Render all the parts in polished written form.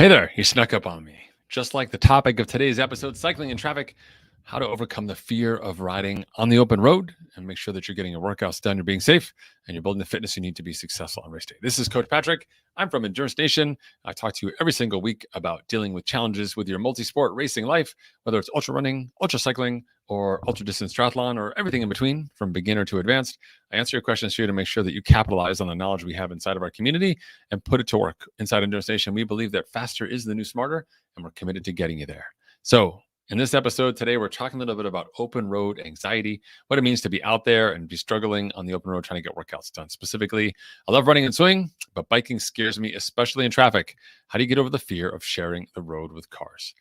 Hey there, you snuck up on me. Just like the topic of today's episode, cycling in traffic, how to overcome the fear of riding on the open road and make sure that you're getting your workouts done, you're being safe, and you're building the fitness you need to be successful on race day. This is Coach Patrick. I'm from Endurance Nation. I talk to you every single week about dealing with challenges with your multi-sport racing life, whether it's ultra running, ultra cycling, or ultra distance triathlon, or everything in between, from beginner to advanced. I answer your questions here to make sure that you capitalize on the knowledge we have inside of our community and put it to work. Inside Endurance Nation, we believe that faster is the new smarter, and we're committed to getting you there. So, in this episode today, we're talking a little bit about open road anxiety, what it means to be out there and be struggling on the open road trying to get workouts done. Specifically, I love running and swimming, but biking scares me, especially in traffic. How do you get over the fear of sharing the road with cars?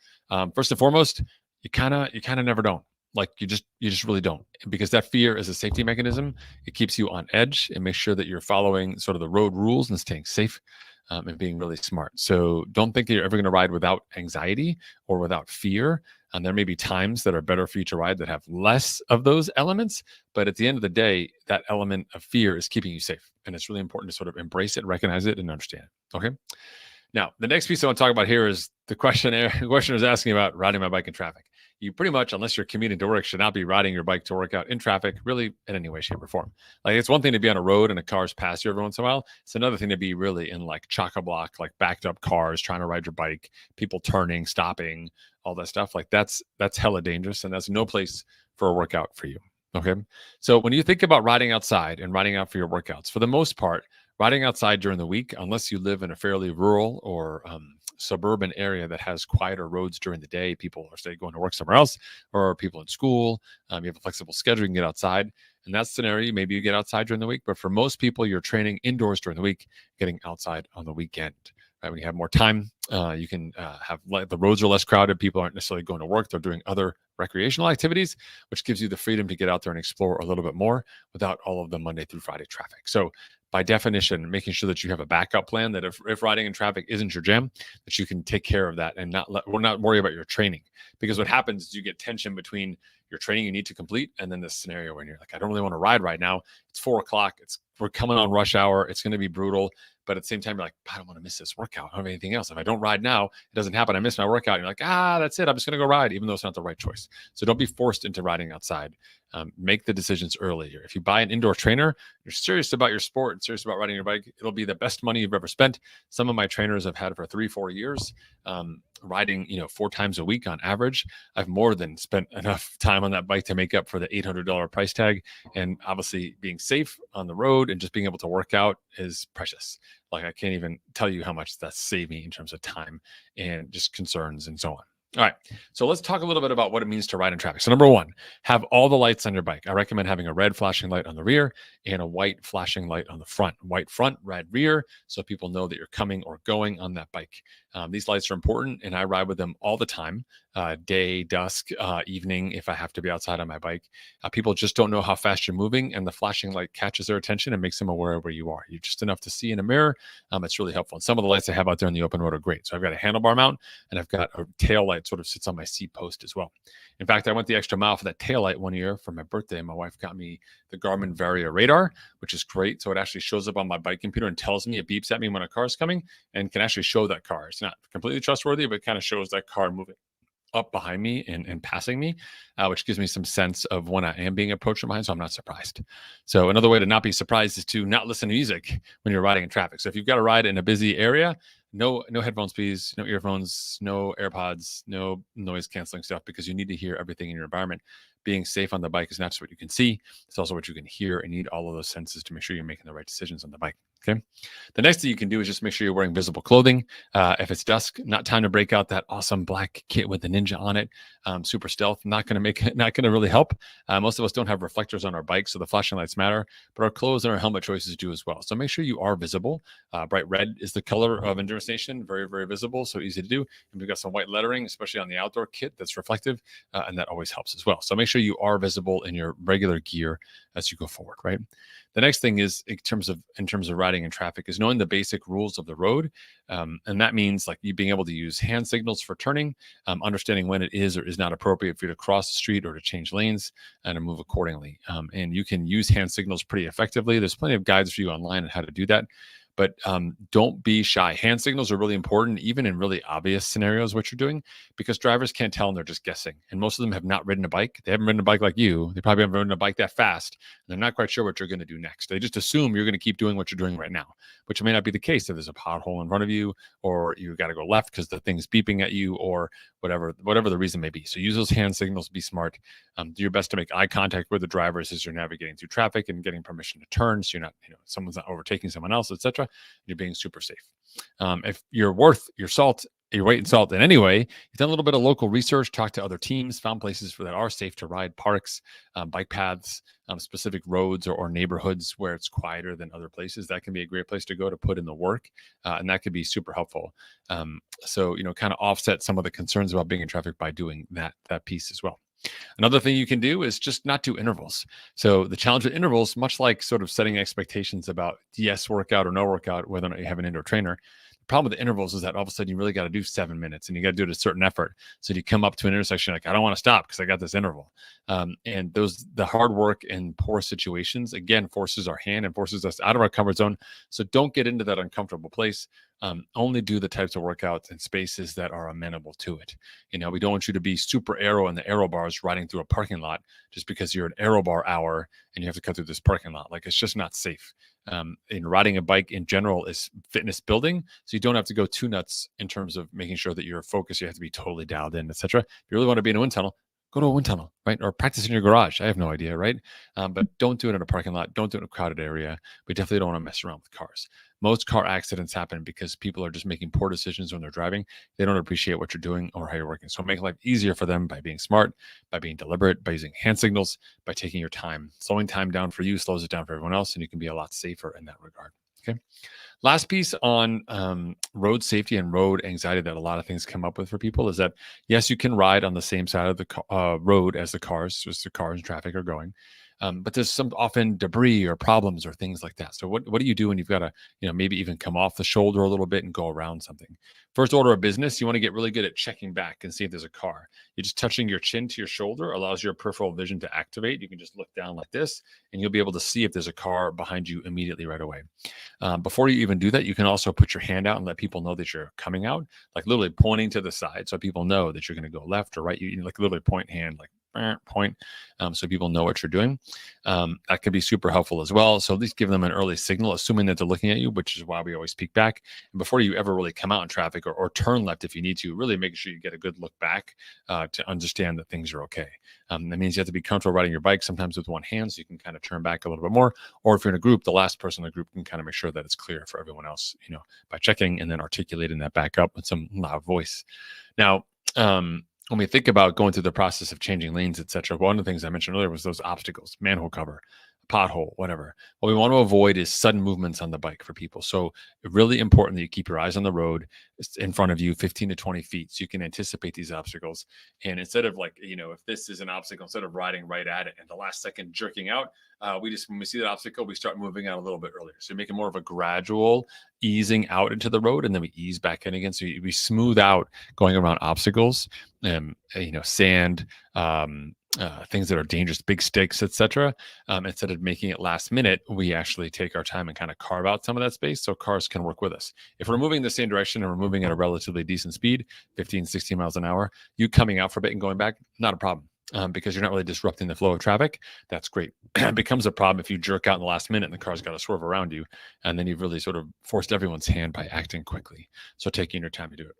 First and foremost, you kind of never don't. Like you just really don't, because that fear is a safety mechanism. It keeps you on edge and makes sure that you're following sort of the road rules and staying safe. And being really smart. So don't think that you're ever going to ride without anxiety or without fear. And there may be times that are better for you to ride that have less of those elements. But at the end of the day, that element of fear is keeping you safe. And it's really important to sort of embrace it, recognize it, and understand it. Okay. Now, the next piece I want to talk about here is the questioner is asking about riding my bike in traffic. You pretty much, unless you're commuting to work, should not be riding your bike to work out in traffic, really in any way, shape, or form. Like, it's one thing to be on a road and a car's pass you every once in a while. It's another thing to be really in like chock-a-block, like backed up cars, trying to ride your bike, people turning, stopping, all that stuff. Like that's hella dangerous, and that's no place for a workout for you. Okay. So when you think about riding outside and riding out for your workouts, for the most part, riding outside during the week, unless you live in a fairly rural or suburban area that has quieter roads during the day, people are say going to work somewhere else, or people in school, you have a flexible schedule, you can get outside. In that scenario, maybe you get outside during the week, but for most people, you're training indoors during the week, getting outside on the weekend. Right? When you have more time, you can have the roads are less crowded. People aren't necessarily going to work; they're doing other recreational activities, which gives you the freedom to get out there and explore a little bit more without all of the Monday through Friday traffic. So, by definition, making sure that you have a backup plan, that if riding in traffic isn't your jam, that you can take care of that and not worry about your training. Because what happens is you get tension between your training you need to complete and then this scenario when you're like, I don't really want to ride right now. It's 4:00. We're coming on rush hour. It's going to be brutal. But at the same time, you're like, I don't want to miss this workout. I don't have anything else. If I don't ride now, it doesn't happen. I miss my workout. And you're like, that's it. I'm just going to go ride, even though it's not the right choice. So don't be forced into riding outside. Make the decisions earlier. If you buy an indoor trainer, you're serious about your sport and serious about riding your bike, it'll be the best money you've ever spent. Some of my trainers I've had for 3-4 years, riding 4 times a week on average. I've more than spent enough time on that bike to make up for the $800 price tag. And obviously being safe on the road and just being able to work out is precious. Like, I can't even tell you how much that's saved me in terms of time and just concerns and so on. All right. So let's talk a little bit about what it means to ride in traffic. So number one, have all the lights on your bike. I recommend having a red flashing light on the rear and a white flashing light on the front. White front, red rear, so people know that you're coming or going on that bike. These lights are important, and I ride with them all the time, day, dusk, evening, if I have to be outside on my bike. People just don't know how fast you're moving, and the flashing light catches their attention and makes them aware of where you are. You're just enough to see in a mirror. It's really helpful. And some of the lights I have out there in the open road are great. So I've got a handlebar mount, and I've got a tail light sort of sits on my seat post as well. In fact, I went the extra mile for that tail light one year for my birthday. My wife got me the Garmin Varia radar, which is great. So it actually shows up on my bike computer and tells me, it beeps at me when a car is coming and can actually show that car. It's not completely trustworthy, but it kind of shows that car moving up behind me and passing me, which gives me some sense of when I am being approached from behind, so I'm not surprised. So another way to not be surprised is to not listen to music when you're riding in traffic. So if you've got to ride in a busy area, no headphones, please, no earphones, no AirPods, no noise canceling stuff, because you need to hear everything in your environment. Being safe on the bike is not just what you can see, it's also what you can hear, and you need all of those senses to make sure you're making the right decisions on the bike. Okay. The next thing you can do is just make sure you're wearing visible clothing. If it's dusk, not time to break out that awesome black kit with the ninja on it. Super stealth, not going to really help. Most of us don't have reflectors on our bikes, so the flashing lights matter, but our clothes and our helmet choices do as well. So make sure you are visible. Bright red is the color of Endurance Nation. Very, very visible. So easy to do. And we've got some white lettering, especially on the outdoor kit, that's reflective. And that always helps as well. So make sure you are visible in your regular gear as you go forward, right? The next thing is in terms of riding in traffic is knowing the basic rules of the road. And that means like you being able to use hand signals for turning, understanding when it is or is not appropriate for you to cross the street or to change lanes and to move accordingly. And you can use hand signals pretty effectively. There's plenty of guides for you online on how to do that. But don't be shy. Hand signals are really important, even in really obvious scenarios, what you're doing, because drivers can't tell and they're just guessing. And most of them have not ridden a bike. They haven't ridden a bike like you. They probably haven't ridden a bike that fast. And they're not quite sure what you're going to do next. They just assume you're going to keep doing what you're doing right now, which may not be the case if there's a pothole in front of you, or you got to go left because the thing's beeping at you, or whatever the reason may be. So use those hand signals, be smart. Do your best to make eye contact with the drivers as you're navigating through traffic and getting permission to turn, so you're not, someone's not overtaking someone else, etc. You're being super safe. If you're worth your salt, your weight in salt in any way, you've done a little bit of local research, talked to other teams, found places that are safe to ride, parks, bike paths, specific roads or neighborhoods where it's quieter than other places, that can be a great place to go to put in the work. And that could be super helpful. So, kind of offset some of the concerns about being in traffic by doing that piece as well. Another thing you can do is just not do intervals. So the challenge with intervals, much like sort of setting expectations about yes workout or no workout, whether or not you have an indoor trainer, the problem with the intervals is that all of a sudden you really got to do 7 minutes and you got to do it at a certain effort. So you come up to an intersection like, I don't want to stop because I got this interval. And the hard work in poor situations, again, forces our hand and forces us out of our comfort zone. So don't get into that uncomfortable place. Only do the types of workouts in spaces that are amenable to it. We don't want you to be super aero in the aero bars riding through a parking lot just because you're an aero bar hour and you have to cut through this parking lot. Like, it's just not safe. In riding a bike in general is fitness building. So you don't have to go too nuts in terms of making sure that you're focused. You have to be totally dialed in, etc. If you really want to be in a wind tunnel, go to a wind tunnel, right? Or practice in your garage. I have no idea, right? But don't do it in a parking lot. Don't do it in a crowded area. We definitely don't want to mess around with cars. Most car accidents happen because people are just making poor decisions when they're driving. They don't appreciate what you're doing or how you're working. So make life easier for them by being smart, by being deliberate, by using hand signals, by taking your time. Slowing time down for you slows it down for everyone else, and you can be a lot safer in that regard. Okay. Last piece on road safety and road anxiety that a lot of things come up with for people is that, yes, you can ride on the same side of the road as the cars, just the cars and traffic are going. But there's some often debris or problems or things like that. So what do you do when you've got to, maybe even come off the shoulder a little bit and go around something? First order of business, you want to get really good at checking back and see if there's a car. You're just touching your chin to your shoulder allows your peripheral vision to activate. You can just look down like this and you'll be able to see if there's a car behind you immediately right away. Before you even do that, you can also put your hand out and let people know that you're coming out, like literally pointing to the side so people know that you're going to go left or right. You like literally point hand, like point, so people know what you're doing. That could be super helpful as well. So at least give them an early signal, assuming that they're looking at you, which is why we always peek back. And before you ever really come out in traffic or turn left if you need to, really make sure you get a good look back to understand that things are okay. That means you have to be comfortable riding your bike sometimes with one hand so you can kind of turn back a little bit more. Or if you're in a group, the last person in the group can kind of make sure that it's clear for everyone else, by checking and then articulating that back up with some loud voice. Now, when we think about going through the process of changing lanes, et cetera, one of the things I mentioned earlier was those obstacles, manhole cover, pothole, whatever. What we want to avoid is sudden movements on the bike for people. So really important that you keep your eyes on the road in front of you 15 to 20 feet so you can anticipate these obstacles. And instead of if this is an obstacle, instead of riding right at it and the last second jerking out, when we see that obstacle, we start moving out a little bit earlier. So make it more of a gradual easing out into the road, and then we ease back in again. So we smooth out going around obstacles, sand, things that are dangerous, big sticks, etc. Instead of making it last minute, we actually take our time and kind of carve out some of that space so cars can work with us. If we're moving the same direction and we're moving at a relatively decent speed, 15, 16 miles an hour, you coming out for a bit and going back, not a problem. Because you're not really disrupting the flow of traffic. That's great. It becomes a problem if you jerk out in the last minute and the car's got to swerve around you. And then you've really sort of forced everyone's hand by acting quickly. So taking your time to do it.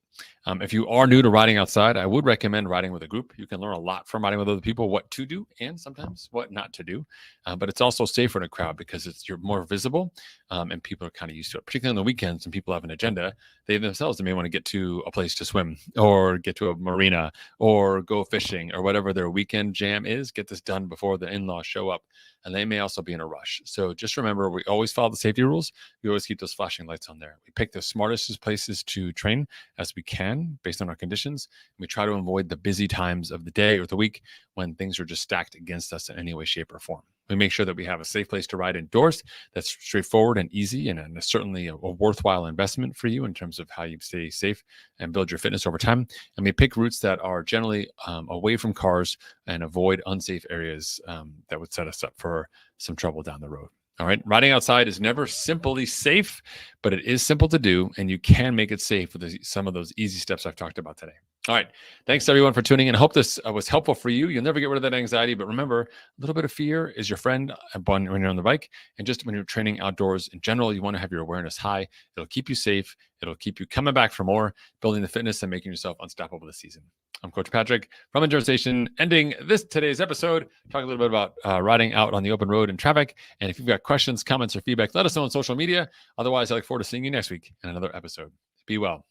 If you are new to riding outside, I would recommend riding with a group. You can learn a lot from riding with other people, what to do and sometimes what not to do. But it's also safer in a crowd because you're more visible and people are kind of used to it. Particularly on the weekends when people have an agenda, they themselves may want to get to a place to swim or get to a marina or go fishing or whatever their weekend jam is. Get this done before the in-laws show up. And they may also be in a rush. So just remember, we always follow the safety rules. We always keep those flashing lights on there. We pick the smartest places to train as we can based on our conditions. We try to avoid the busy times of the day or the week when things are just stacked against us in any way, shape, or form. We make sure that we have a safe place to ride indoors that's straightforward and easy and certainly a worthwhile investment for you in terms of how you stay safe and build your fitness over time. And we pick routes that are generally away from cars and avoid unsafe areas that would set us up for some trouble down the road. All right. Riding outside is never simply safe, but it is simple to do, and you can make it safe with some of those easy steps I've talked about today. All right. Thanks everyone for tuning in. I hope this was helpful for you. You'll never get rid of that anxiety, but remember, a little bit of fear is your friend when you're on the bike, and just when you're training outdoors in general, you want to have your awareness high. It'll keep you safe. It'll keep you coming back for more, building the fitness and making yourself unstoppable this season. I'm Coach Patrick from Endurance Station, ending today's episode, talking a little bit about riding out on the open road in traffic. And if you've got questions, comments, or feedback, let us know on social media. Otherwise, I look forward to seeing you next week in another episode. Be well.